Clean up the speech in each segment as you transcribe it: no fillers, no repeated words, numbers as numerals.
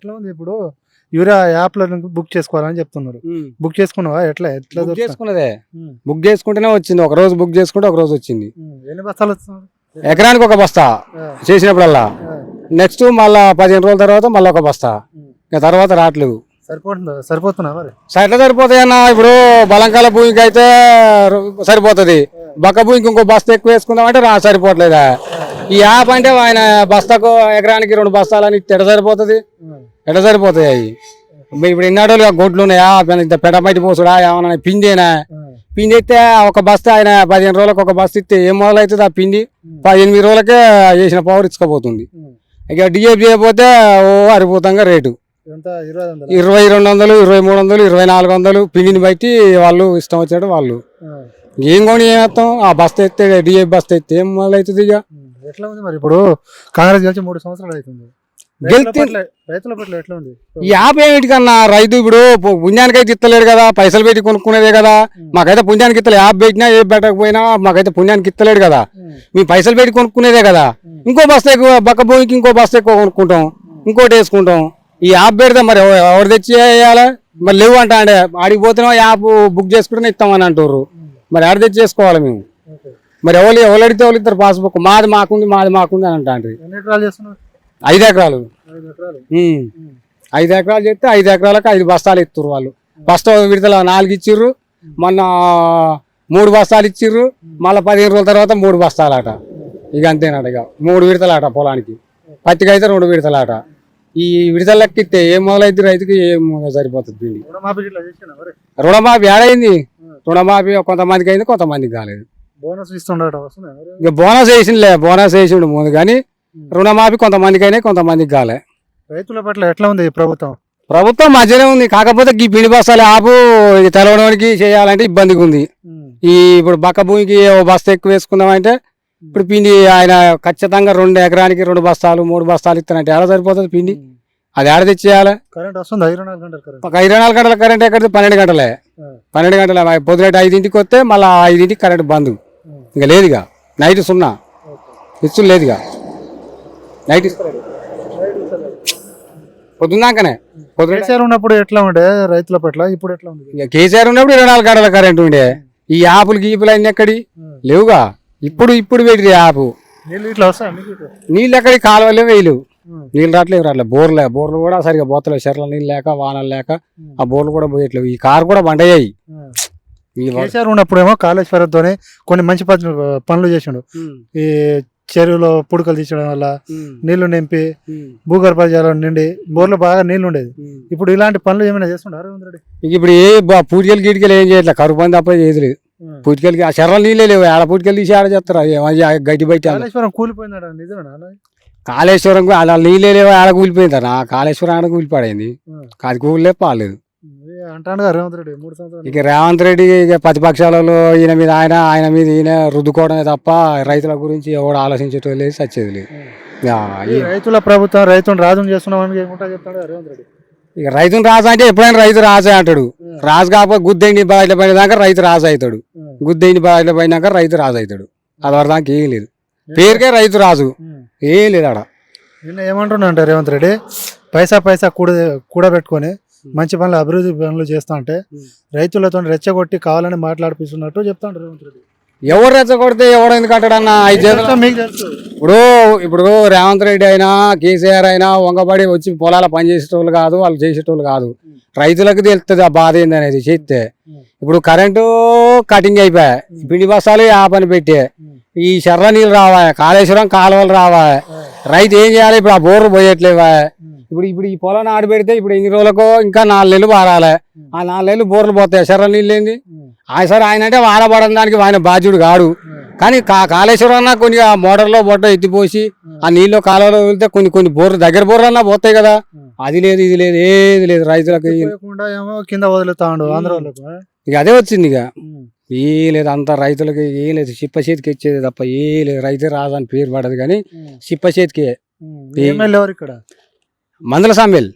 ఎట్లా ఉంది ఇప్పుడు యూరియా యాప్ల బుక్ చేసుకోవాలని చెప్తున్నారు. బుక్ చేసుకున్నావా? ఎట్లా ఎట్లా బుక్ చేసుకున్నదే, బుక్ చేసుకుంటేనే వచ్చింది. ఒక రోజు బుక్ చేసుకుంటే ఒక రోజు వచ్చింది. ఎన్ని బస్తాలు వస్తున్నారు? ఎకరానికి ఒక బస్తా చేసినప్పుడల్లా. నెక్స్ట్ మళ్ళా 15 రోజుల తర్వాత మళ్ళీ ఒక బస్తా. ఇక తర్వాత రావట్లేదు. సరిపోతున్నా మరి? ఎట్లా సరిపోతాయి అన్న? ఇప్పుడు బలంకాల భూమికి అయితే సరిపోతుంది. బక్క భూమికి ఇంకో బస్తా ఎక్కువ వేసుకుందామంటే సరిపోవట్లేదా? ఈ యాప్ అంటే ఆయన బస్తాకు ఎకరానికి 2 బస్తాలని ఎట్లా సరిపోతుంది? ఎట్లా సరిపోతాయి అవి? ఇప్పుడు ఎన్నాడోళ్ళు గొడ్లు ఉన్నాయా, పెడమటి పోసుడా, ఏమన్నా పిండేనా? పిండి అయితే ఒక బస్తా ఆయన 15 రోజులకు ఒక బస్తా ఇస్తే ఏం మొదలవుతుంది? ఆ పిండి 18 రోజులకే వేసిన పవర్ ఇచ్చుకోపోతుంది. ఇక డిఏపి చేయకపోతే అరిపోతంగా రేటు 2200, 2300, 2400 పిండిని బట్టి వాళ్ళు ఇష్టం వచ్చాడు. వాళ్ళు ఏం కొని ఏమేస్తాం? ఆ బస్తా ఎత్తే డిఏపి బస్తా ఎత్తే ఏం మొదలవుతుంది? ఇక ఎట్లా ఉంది మరి? ఇప్పుడు కాంగ్రెస్ గెలిచి 3 సంవత్సరాలు అవుతుంది. రైతుల పట్ల ఎట్లా ఉంది ఈ యాప్? ఏమిటికన్నా రైతు ఇప్పుడు పుణ్యానికి అయితే ఇస్తలేడు కదా, పైసలు పెట్టి కొనుక్కునేదే కదా. మాకైతే పుణ్యానికి ఇస్తలే, యాప్ పెట్టినా ఏ పెట్టకపోయినా మాకైతే పుణ్యానికి ఇస్తలేడు కదా. మీ పైసలు పెట్టి కొనుక్కునేదే కదా. ఇంకో బస్తా ఎక్కువ బక్క భూమికి ఇంకో బస్తా ఎక్కువ కొనుక్కుంటాం, ఇంకోటి వేసుకుంటాం. ఈ యాప్ పెడితే మరి ఎవరు తెచ్చి వేయాలి? మరి లేవు అంటా అంటే ఆడికి పోతున్నాం, యాప్ బుక్ చేసుకుంటేనే ఇస్తామని అంటారు. మరి ఆడ తెచ్చి చేసుకోవాలి మేము. మరి ఎవరు అడిగితే వాళ్ళు ఇస్తారు పాస్బుక్. మాది మాకుంది అని అంటా. 5 ఎకరాలు 5 ఎకరాలు చేస్తే 5 ఎకరాలకు 5 బస్తాలు ఇస్తారు వాళ్ళు. బస్తా విడతల 4 ఇచ్చిర్రు, మొన్న 3 బస్తాలు ఇచ్చిర్రు. మళ్ళీ 15 రోజుల తర్వాత 3 బస్తాలట. ఇక అంతేనట. ఇక 3 విడతలాట పొలానికి. పత్తికి అయితే 2 విడతలాట. ఈ విడతలు లెక్కిస్తే ఏం మొదలైతే రైతుకి ఏం సరిపోతుంది పిండి. రుణమాఫీ ఏడైంది? రుణమాఫీ కొంతమందికి అయింది, కొంతమందికి కాలేదు. ఇక బోనస్ వేసిండే, బోనస్ వేసిండు ముందు. కానీ రుణమాఫీ కొంతమందికి అయినా, కొంతమందికి కాలే. రైతుల పట్ల ఎట్లా ఉంది ప్రభుత్వం? ప్రభుత్వం మధ్యనే ఉంది. కాకపోతే ఈ పిండి బస్తాలు ఆపు తెలవడానికి చేయాలంటే ఇబ్బందిగా ఉంది. ఈ ఇప్పుడు బక్క భూమికి బస్తా ఎక్కువ వేసుకుందామంటే ఇప్పుడు పిండి ఆయన ఖచ్చితంగా 2 ఎకరానికి 2 బస్తాలు 3 బస్తాలు ఇస్తానంటే ఎలా సరిపోతుంది పిండి? అది ఏడ తెచ్చేయాలి? కరెంట్ వస్తుంది 24 గంటల కరెంట్ ఎక్కడ? 12 గంటలే. 12 గంటలే. పొద్దున 5ంటికి వస్తే మళ్ళీ 5ంటికి కరెంట్ బంద్. ఇంకా లేదుగా. నైట్ 0 ఇచ్చు లేదుగా. నైట్ పొద్దున్నాకనే. కేసీఆర్ ఉన్నప్పుడు ఎట్లా ఉండే రైతుల పట్ల? ఇప్పుడు ఎట్లా ఉంది? ఇక కేసీఆర్ ఉన్నప్పుడు 24 గంటల కరెంట్ ఉండే. ఈ యాపులు గీపులు అన్ని ఎక్కడి లేవుగా. ఇప్పుడు పెట్టి యాప్ నీళ్ళు ఎక్కడి? కాలువలే వేయలేవు. నీళ్ళు రావట్లేదు. బోర్లు కూడా సరిగా పోతలేవు. చెర్ల నీళ్ళు లేక, వానలు లేక ఆ బోర్లు కూడా పోయట్లేవు. ఈ కారు కూడా బండయ్యాయి. కేసీఆర్ ఉన్నప్పుడేమో కాళేశ్వరంతోనే కొన్ని మంచి పనులు చేసిండు. ఈ చెరువులో పుడకలు తీసడం వల్ల నీళ్లు నింపి భూగర్భ జలం నిండి బోర్లు బాగా నీళ్లు ఉండేది. ఇప్పుడు ఇలాంటి పనులు ఏమైనా చేస్తుంటారు రేవంత్ రెడ్డి? ఇప్పుడు ఏ పూటికలు గీటికలు ఏం చేయట్లేదు. కరువు పని తప్ప చేయలేదు. పూటికలకి ఆ చెర్ల నీళ్ళే లేవు. ఆడ పూటికలు తీసి ఆడ చేస్తారు. గడ్డి బయట కాళేశ్వరం కూలిపోయిందా? నిజమేనా? కాళేశ్వరం అలా నీళ్ళే లేవు. ఆడ కూలిపోయిందా? కాళేశ్వరం ఆడ కూలిపడైంది. అది కూలే పాలేదు అంటాడు రేవంత్ రెడ్డి 3 సంవత్సరాలు. ఇక రేవంత్ రెడ్డి ఇక ప్రతిపక్షాలలో ఈయన మీద ఆయన మీద ఈయన రుద్దుకోవడమే తప్ప రైతుల గురించి ఎవడు ఆలోచించేటో లేదు, సచ్చేది లేదు. రైతుల ప్రభుత్వం రైతును రాజుని చేస్తున్నామని చెప్తాడు రేవంత్ రెడ్డి. ఇక రైతుని రాజు అంటే ఎప్పుడైనా రైతు రాజే అంటాడు. రాజు కాకపోతే గుద్దెండి బాయిల పడినాక రైతు రాజు అవుతాడు. గుద్దెండి బాయిల పడినాక రైతు రాజు అవుతాడు. అది వరదానికి ఏం లేదు. పేరుకే రైతు రాజు ఏం లేదు ఆడ. నిన్న ఏమంటున్నా అంటే రేవంత్ రెడ్డి పైసా కూడబెట్టుకొని మంచి పనులు అభివృద్ధి పనులు చేస్తా అంటే రైతులతో రెచ్చగొట్టి కావాలని మాట్లాడిపిస్తున్నట్టు చెప్తాడు రేవంత్ రెడ్డి. ఎవరు రెచ్చగొడితే ఎవడు ఎందుకు అంటాడన్న? ఇప్పుడు రేవంత్ రెడ్డి అయినా కేసీఆర్ అయినా వంగబడి వచ్చి పొలాల పని చేసేటోళ్ళు కాదు, వాళ్ళు చేసేటోళ్ళు కాదు. రైతులకు తెలుస్తుంది ఆ బాధ ఏందనేది చేస్తే. ఇప్పుడు కరెంటు కటింగ్ అయిపోయా, పిండి బస్తాలు ఆ పని పెట్టే, ఈ చెర్ల నీళ్ళు రావా, కాళేశ్వరం కాలువలు రావా, రైతు ఏం చేయాలి? ఇప్పుడు ఆ బోర్లు పోయట్లేవా? ఇప్పుడు ఈ పొలం నాడు పెడితే ఇప్పుడు ఎన్ని రోజులకో ఇంకా 4 నెలలు వారాలి. ఆ 4 నెలలు బోర్లు పోతాయి. చెర్ల నీళ్ళు ఏంది? సరే ఆయన అంటే వానపడని దానికి ఆయన బాధ్యుడు కాడు. కానీ కాళేశ్వరం అన్నా కొన్ని మోటార్లో బొట్ట ఎత్తిపోసి ఆ నీళ్ళు కాలువలో వెళ్తే కొన్ని బోర్లు దగ్గర బోర్లు అన్నా పోతాయి కదా. అది లేదు, ఇది లేదు, ఏది లేదు. రైతులకు కింద వదులుతాడు ఆంధ్రాలకు. ఇక అదే వచ్చింది. ఇక ఏ లేదు, అంత రైతులకి ఏం లేదు. చిప్ప చేతికి ఇచ్చేది తప్ప ఏ లేదు. రైతే రాదని పేరు పడదు కానీ చిప్ప చేతికి. ఇక్కడ మందల సామ్యల్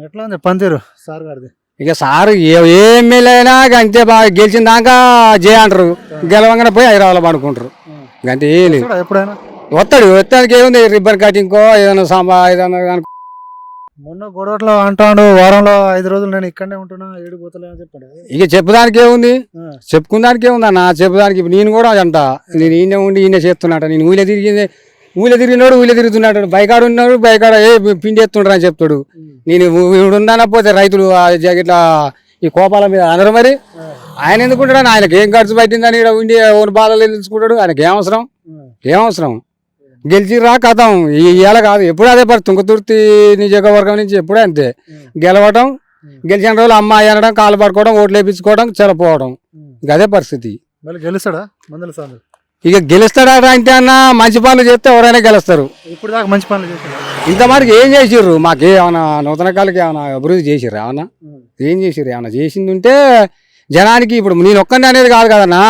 ఎట్లా ఉంది పందిరు సార్ గారిది? ఇక సార్ ఏ ఎమ్మెల్యే అయినా అంతే బాగా గెలిచిన దాకా జే అంటారు, గెలవంగానే పోయి హైదరాబాద్లో పడుకుంటారు. అంతే ఏం లేదు. ఎప్పుడైనా వస్తాడు. వస్తానికి ఏముంది? రిబ్బన్ కటింగ్కో ఏదైనా ఏదైనా మొన్న గొడవట్లో అంటాడు వారంలో 5 రోజులు నేను ఇక్కడనే ఉంటున్నా ఏడిపోతలే అని చెప్పాడు. ఇక చెప్పడానికి ఏముంది, చెప్పుకున్నానికి ఏముందన్న, చెప్పడానికి ఇప్పుడు నేను కూడా అంట, నేను ఈయన ఉండి ఈయన చేస్తున్నట, నేను ఊళ్ళో తిరిగినాడు ఊళ్ళో తిరుగుతున్నాడు, బైకాడు ఉన్నాడు బైకాడ పిండి ఎత్తుండ్రు అని చెప్తాడు. నేను ఉన్నానపోతే రైతులు ఇట్లా ఈ కోపాల మీద అనరు మరి. ఆయన ఎందుకుంటాడు, ఆయనకి ఏం ఖర్చు పట్టిందని ఇక్కడ ఉండి ఓన్ బాధలు తెలుసుకుంటాడు. ఆయనకి ఏమవసరం గెలిచిరా కథం. ఇవాళ కాదు ఎప్పుడు అదే పరి తుంగతుర్తి నియోజకవర్గం నుంచి ఎప్పుడే అంతే, గెలవటం, గెలిచిన రోజులు అమ్మాయి అనడం, కాలు పట్టుకోవడం, ఓట్లు వేయించుకోవడం, చెలపోవడం, ఇక అదే పరిస్థితి. గెలుస్తాడా మందుల సార్లు? ఇక గెలుస్తాడా అంటే అన్న మంచి పనులు చేస్తే ఎవరైనా గెలుస్తారు. ఇప్పుడు దాకా మంచి పనులు చేశారు, ఇంతమందికి ఏం చేసిర్రు, మాకేమన్నా నూతన కాలకి ఏమైనా అభివృద్ధి చేసిర్రు, ఏమన్నా ఏం చేసిర్రు, ఏమన్నా చేసింది ఉంటే జనానికి. ఇప్పుడు నేను ఒక్కనే అనేది కాదు కదన్నా,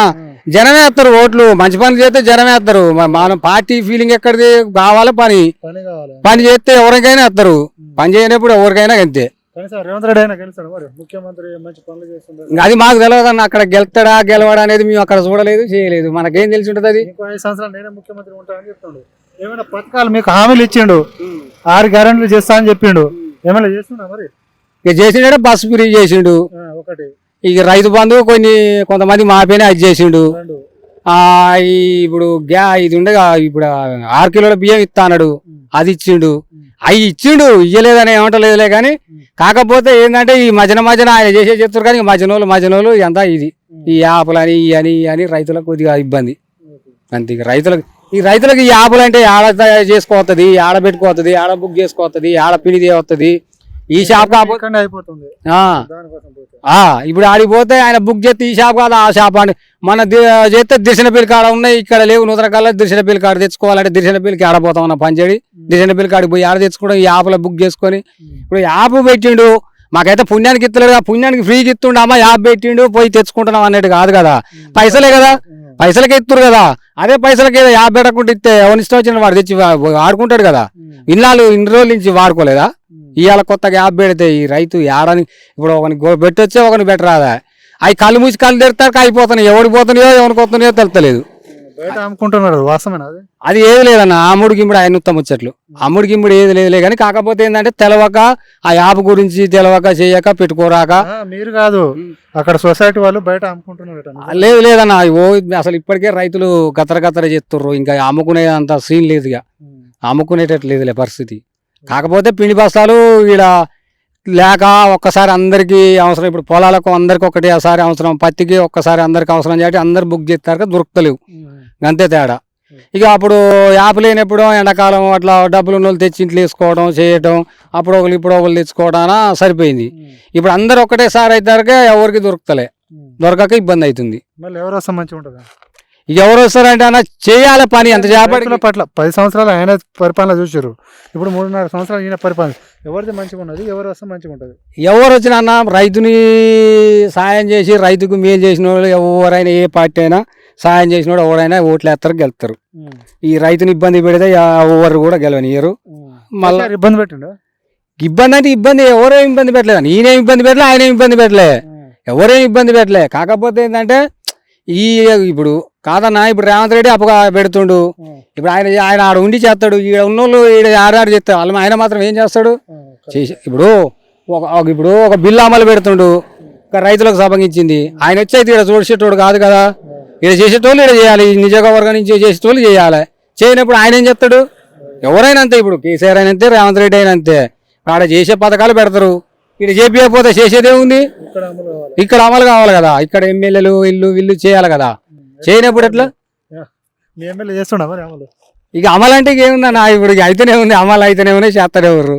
జనమే వేస్తారు ఓట్లు. మంచి పనులు చేస్తే జనమే వేస్తారు. మనం పార్టీ ఫీలింగ్ ఎక్కడిది, కావాలి పని చేస్తే ఎవరికైనా వేస్తారు, పని చేయనప్పుడు ఎవరికైనా అంతే. రేవంత్ రెడ్డి అయినా గెలుస్తాడు మరి, ముఖ్యమంత్రి మంచి పనులు చేస్తుంటారు. అది మాకు తెలియదు అన్న, అక్కడ గెలుస్తాడా గెలవడా అనేది మేము అక్కడ చూడలేదు, చేయలేదు, మనకేం తెలిసి ఉంటుంది. అది 5 సంవత్సరాలు నేనే ముఖ్యమంత్రి ఉంటానని చెప్తాడు. ఏమైనా పథకాలు మీకు హామీలు ఇచ్చిండు, 6 గ్యారెంటీలు చేస్తా అని చెప్పిండు, ఏమైనా చేస్తున్నా మరి? ఇక చేసిండే బస్సు ఫ్రీ చేసిండు ఒకటి, ఇక రైతు బంధు కొంతమంది మాపైన అది చేసిండు. ఇప్పుడు ఇది ఉండగా ఇప్పుడు 6 కిలోల బియ్యం ఇస్తా అన్నాడు, అది ఇచ్చిండు. అవి ఇచ్చిండు, ఇయ్యలేదని ఏమంటలేదులే. కానీ కాకపోతే ఏంటంటే ఈ మధ్యన ఆయన చేస్తారు. కానీ మధ్యనోళ్ళు ఎంత ఇది ఈ యాపులని అని రైతులకు కొద్దిగా ఇబ్బంది అంతే. రైతులకు ఈ యాపులు అంటే ఆడ చేసుకోవద్ది, ఆడ పెట్టుకోవద్ది, ఆడ బుక్ చేసుకోవద్ది, ఆడ పిడి వస్తుంది. ఈ షాప్ కాకపోతే అయిపోతుంది. ఇప్పుడు ఆడిపోతే ఆయన బుక్ చేస్తే ఈ షాప్ కాదు ఆ షాప్ అని మన చేస్తే దిశనపల్లి కాడ ఉన్నాయి, ఇక్కడ లేవు. నూతన కాలంలో దిశనపల్లి కాడ తెచ్చుకోవాలంటే దిశనపల్లికి ఆడపోతాం అన్న పంచేడి, దిశనపల్లి కాడికి పోయి ఆడ తెచ్చుకోవడం, ఈ యాప్లో బుక్ చేసుకొని. ఇప్పుడు యాప్ పెట్టిండు, మాకైతే పుణ్యానికి ఇస్తలేడు, పుణ్యానికి ఫ్రీకి ఇస్తుండే, అమ్మ యాప్ పెట్టిండు పోయి తెచ్చుకుంటున్నాం అన్నట్టు కాదు కదా. పైసలే కదా, పైసలకి ఇస్తురు కదా. అదే పైసలకి ఏదో యాప్ పెట్టకుండా ఇస్తే ఎవరి ఇష్టం వచ్చిన వాడు తెచ్చి ఆడుకుంటాడు కదా. ఇన్ని రోజుల నుంచి వాడుకోలేదా? ఇవాళ కొత్తగా యాప్ పెడితే ఈ రైతు ఏడని ఇప్పుడు ఒకరికి పెట్టొచ్చే ఒకరిని పెట్టరాదా. అవి కళ్ళు మూసి కళ్ళు తెరుతారు, అయిపోతున్నాయి. ఎవరికి పోతున్నాయో ఎవరికి వస్తున్నాయో తెలుస్తలేదు. బయట అమ్ముకుంటున్నారు, వాస్తవేనా? అది ఏది లేదన్న, అమ్ముడు గిమ్ముడు ఆయన ఉత్తమ ముచ్చట్లు, అమ్ముడు గిమ్ముడు ఏది లేదులే. కానీ కాకపోతే ఏంటంటే తెలవక ఆ యాప్ గురించి తెలవక చేయక పెట్టుకోరాక. మీరు కాదు, అక్కడ సొసైటీ వాళ్ళు బయట అమ్ముకుంటున్నారు. లేదన్న, అసలు ఇప్పటికే రైతులు గతర చేస్తుర్రు. ఇంకా అమ్ముకునేంత సీన్ లేదు, ఇక అమ్ముకునేటట్లు లేదులే పరిస్థితి. కాకపోతే పిండి బస్తాలు ఈడ లేక ఒక్కసారి అందరికి అవసరం. ఇప్పుడు పొలాలకు అందరికి ఒకటేసారి అవసరం, పత్తికి ఒక్కసారి అందరికి అవసరం కాబట్టి అందరు బుక్ చేస్తారు, దొరుకుతలేవు, అంతే తేడా. ఇక అప్పుడు యాప్ లేనప్పుడు ఎండాకాలం అట్లా డబ్బులు ఉన్న వాళ్ళు తెచ్చి ఇంట్లో వేసుకోవడం చేయటం, అప్పుడు ఒకరు తెచ్చుకోవడాన సరిపోయింది. ఇప్పుడు అందరు ఒకటేసారి అయితే ఎవరికి దొరకక ఇబ్బంది అవుతుంది. మళ్ళీ ఎవరు వస్తాం మంచిగా ఉంటుంది. ఎవరు వస్తారంటే అన్న చేయాలి పని అంత చేపట్ల పట్ల 10 సంవత్సరాలు ఆయన పరిపాలన చూసారు, ఇప్పుడు 3.5 సంవత్సరాలు ఈయన పరిపాలన. ఎవరిది మంచిగా ఉన్నది, ఎవరు వస్తే మంచిగా ఉంటుంది? ఎవరు వచ్చినా అన్న రైతుని సాయం చేసి రైతుకు మేలు చేసిన వాళ్ళు ఎవరైనా, ఏ పార్టీ అయినా సాయం చేసిన వాడు ఎవరైనా ఓట్లు వేస్తారు, గెలుస్తారు. ఈ రైతుని ఇబ్బంది పెడితే ఎవరు కూడా గెలవనియరు. మళ్ళీ ఇబ్బంది పెట్టండు. ఇబ్బంది అంటే ఇబ్బంది ఎవరేం ఇబ్బంది పెట్టలేదు, నేనేం ఇబ్బంది పెట్టలే, ఆయనేం ఇబ్బంది పెట్టలే, ఎవరేం ఇబ్బంది పెట్టలే. కాకపోతే ఏంటంటే ఇప్పుడు కాదన్నా, ఇప్పుడు రేవంత్ రెడ్డి అప్పుగా పెడుతుండు. ఇప్పుడు ఆయన ఆడ ఉండి చేస్తాడు, ఈడ ఉన్నోళ్ళు ఈడ ఆడాడు చేస్తాడు, వాళ్ళు ఆయన మాత్రం ఏం చేస్తాడు చేసి. ఇప్పుడు ఒక బిల్లు అమలు పెడుతుండు, రైతులకు సభంగించింది. ఆయన వచ్చేది ఈడ చూసేటోడు కాదు కదా, ఈడ చేసేటోళ్ళు ఈడ చేయాలి, నియోజకవర్గం నుంచి చేసేటోళ్ళు చేయాలి. చేయనప్పుడు ఆయన ఏం చేస్తాడు? ఎవరైనా అంతే, ఇప్పుడు కేసీఆర్ అయినా అంతే, రేవంత్ రెడ్డి అయినా అంతే. ఆడ చేసే పథకాలు పెడతారు, ఇక్కడ చేపియకపోతే చేసేదే ఉంది, ఇక్కడ అమలు కావాలి కదా. ఇక్కడ ఎమ్మెల్యేలు ఇల్లు చేయాలి కదా, చేయనప్పుడు ఎట్లా? చేస్తున్నా ఇక అమలు అంటే ఏముందన్నా, ఇప్పుడు అయితేనే ఉంది, అమలు అయితేనే ఉన్నాయి, చేస్తారే ఎవరు.